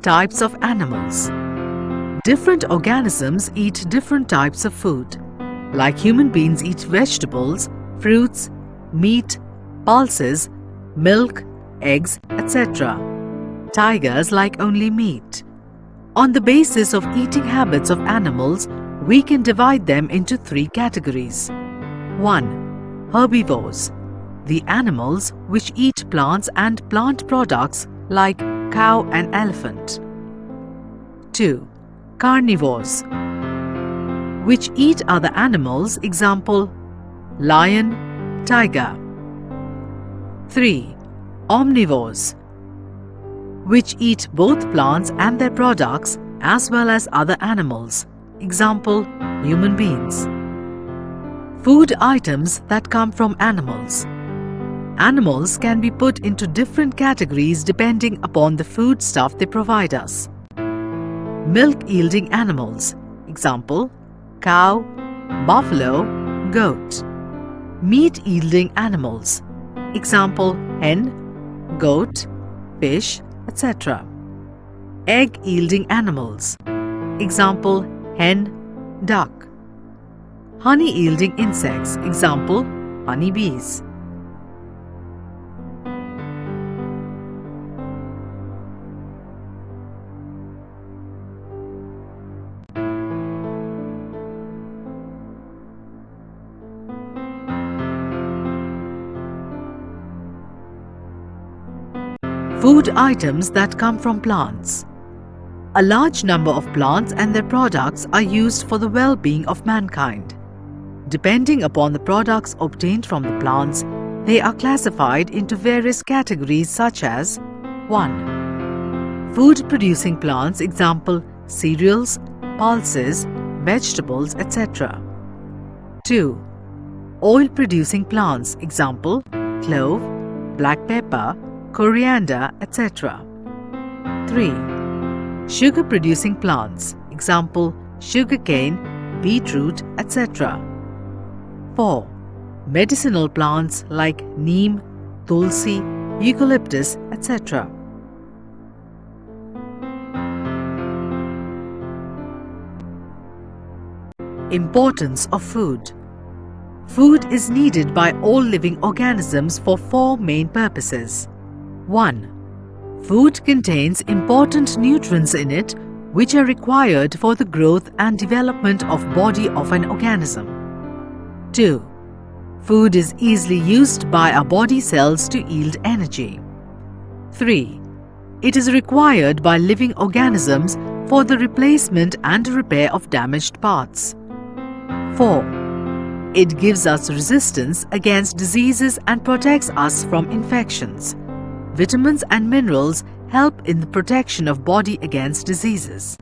Types of animals. Different organisms eat different types of food. Like human beings eat vegetables, fruits, meat, pulses, milk, eggs, etc. Tigers like only meat. On the basis of eating habits of animals, we can divide them into 3 categories. 1. Herbivores. The animals which eat plants and plant products like cow and elephant. 2. Carnivores, which eat other animals, example, lion, tiger. 3. Omnivores, which eat both plants and their products as well as other animals, example, human beings. Food items that come from animals. Animals can be put into different categories depending upon the foodstuff they provide us. Milk-yielding animals, example, cow, buffalo, goat. Meat-yielding animals, example, hen, goat, fish, etc. Egg-yielding animals, example, hen, duck. Honey-yielding insects, example, honeybees. Food items that come from plants. A large number of plants and their products are used for the well-being of mankind. Depending upon the products obtained from the plants, they are classified into various categories such as 1. Food-producing plants, example, cereals, pulses, vegetables, etc. 2. Oil-producing plants, example, clove, black pepper, coriander, etc. 3. Sugar-producing plants, example, sugarcane, beetroot, etc. 4. Medicinal plants like neem, tulsi, eucalyptus, etc. Importance of food. Food is needed by all living organisms for 4 main purposes. 1. Food contains important nutrients in it which are required for the growth and development of body of an organism. 2. Food is easily used by our body cells to yield energy. 3. It is required by living organisms for the replacement and repair of damaged parts. 4. It gives us resistance against diseases and protects us from infections. Vitamins and minerals help in the protection of body against diseases.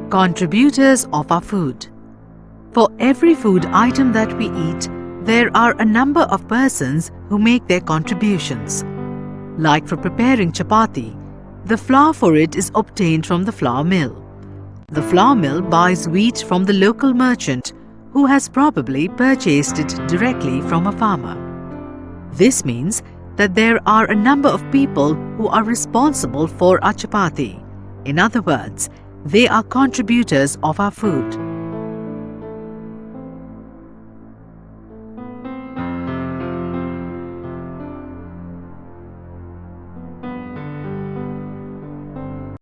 Contributors of our food. For every food item that we eat, there are a number of persons who make their contributions. Like for preparing chapati, the flour for it is obtained from the flour mill. The flour mill buys wheat from the local merchant who has probably purchased it directly from a farmer. This means that there are a number of people who are responsible for our chapati. In other words, they are contributors of our food.